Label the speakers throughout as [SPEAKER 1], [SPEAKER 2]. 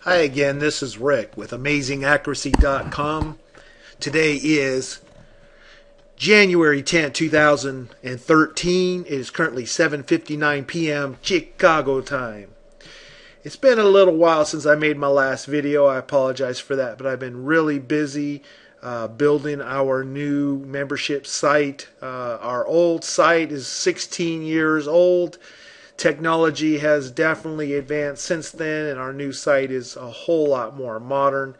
[SPEAKER 1] Hi again, this is Rick with AmazingAccuracy.com. Today is January 10th, 2013. It is currently 7:59 p.m. Chicago time. It's been a little while since I made my last video. I apologize for that, but I've been really busy building our new membership site. Our old site is 16 years old. Technology has definitely advanced since then, and our new site is a whole lot more modern.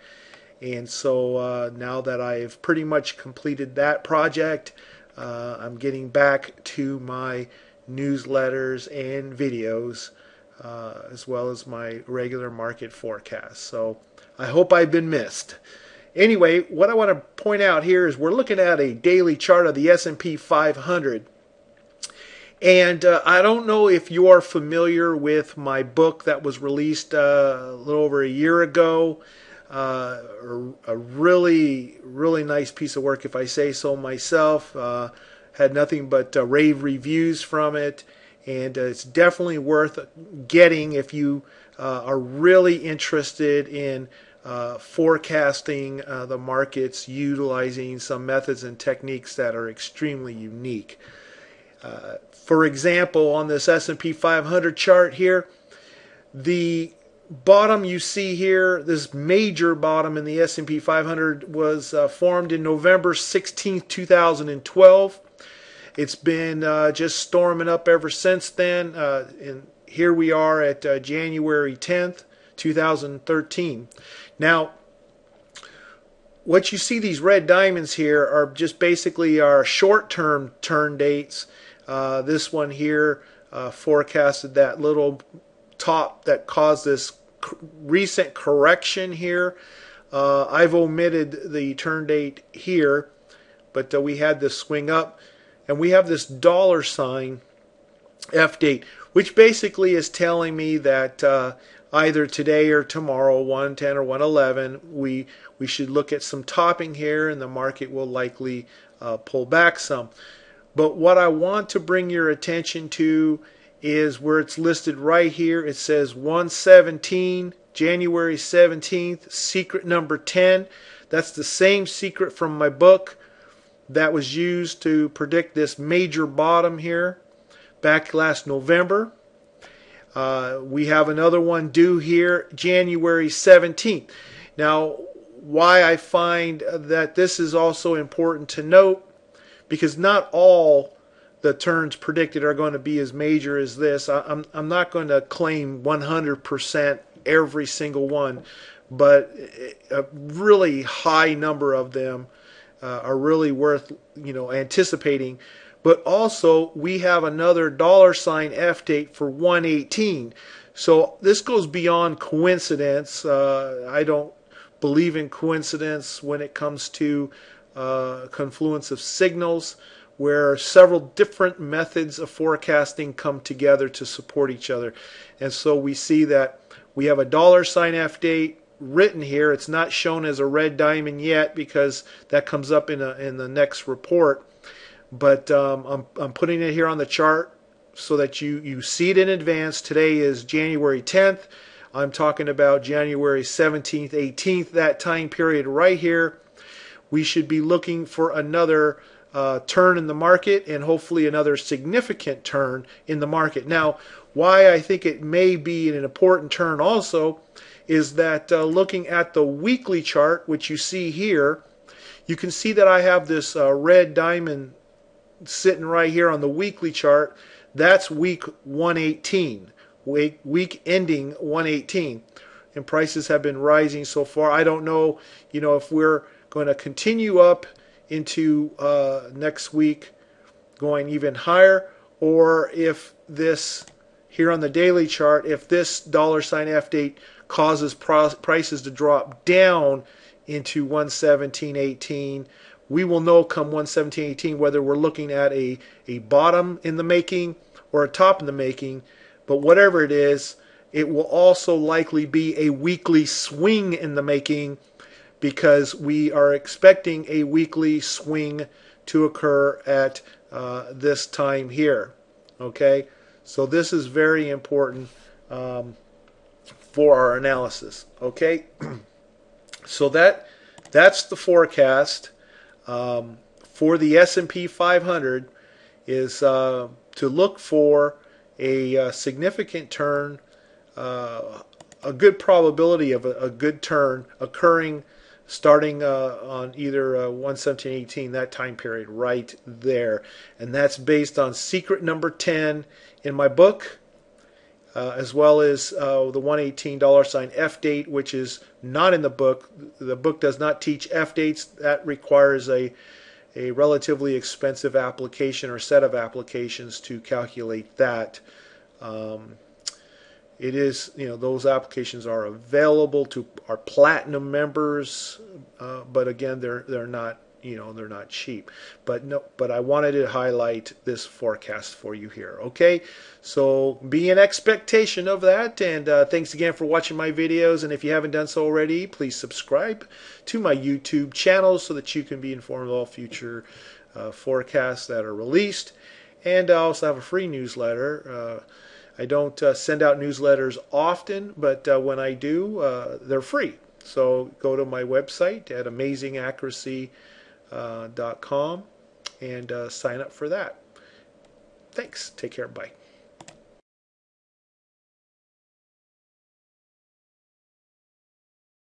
[SPEAKER 1] And so now that I've pretty much completed that project, I'm getting back to my newsletters and videos, as well as my regular market forecast. So I hope I've been missed. Anyway, what I want to point out here is we're looking at a daily chart of the SP 500. And I don't know if you are familiar with my book that was released a little over a year ago. A really nice piece of work, if I say so myself. Had nothing but rave reviews from it, and it's definitely worth getting if you are really interested in forecasting the markets utilizing some methods and techniques that are extremely unique. For example, on this S&P 500 chart here, the bottom you see here, this major bottom in the S&P 500 was formed in November 16, 2012. It's been just storming up ever since then. And here we are at January 10th, 2013. Now, what you see, these red diamonds here, are just basically our short-term turn dates. This one here forecasted that little top that caused this recent correction here. I've omitted the turn date here, but we had this swing up, and we have this dollar sign F date, which basically is telling me that either today or tomorrow, 110 or 111, we should look at some topping here, and the market will likely pull back some. But what I want to bring your attention to is where it's listed right here. It says 117, January 17th, secret number 10. That's the same secret from my book that was used to predict this major bottom here back last November. We have another one due here, January 17th. Now, why I find that this is also important to note, because not all the turns predicted are going to be as major as this. I'm not going to claim 100% every single one, but a really high number of them are really worth anticipating. But also, we have another dollar sign F date for 118. So this goes beyond coincidence. I don't believe in coincidence when it comes to confluence of signals, where several different methods of forecasting come together to support each other. And so we see that we have a dollar sign F date written here. It's not shown as a red diamond yet because that comes up in the next report. But I'm putting it here on the chart so that you see it in advance. Today is January 10th. I'm talking about January 17th, 18th, that time period right here. We should be looking for another turn in the market, and hopefully another significant turn in the market. Now, why I think it may be an important turn also is that looking at the weekly chart, which you see here, you can see that I have this red diamond sitting right here on the weekly chart. That's week 118, week ending 118, and prices have been rising so far. I don't know, if we're going to continue up into next week, going even higher, or if this here on the daily chart, if this dollar sign F date causes prices to drop down into 117.18. We will know come 117.18 whether we're looking at a bottom in the making or a top in the making. But whatever it is, it will also likely be a weekly swing in the making, because we are expecting a weekly swing to occur at this time here. Okay, so this is very important for our analysis. Okay, so that's the forecast for the S&P 500 is to look for a significant turn, a good probability of a good turn occurring starting on either 117.18, that time period right there. And that's based on secret number 10 in my book, as well as the $118 F date, which is not in the book. The book does not teach F dates. That requires a relatively expensive application or set of applications to calculate that. It is, those applications are available to our platinum members, but again, they're not, they're not cheap. But I wanted to highlight this forecast for you here. Okay, so be in expectation of that. And thanks again for watching my videos. And if you haven't done so already, please subscribe to my YouTube channel so that you can be informed of all future forecasts that are released. And I also have a free newsletter. I don't send out newsletters often, but when I do, they're free. So go to my website at amazingaccuracy.com and sign up for that. Thanks. Take care. Bye.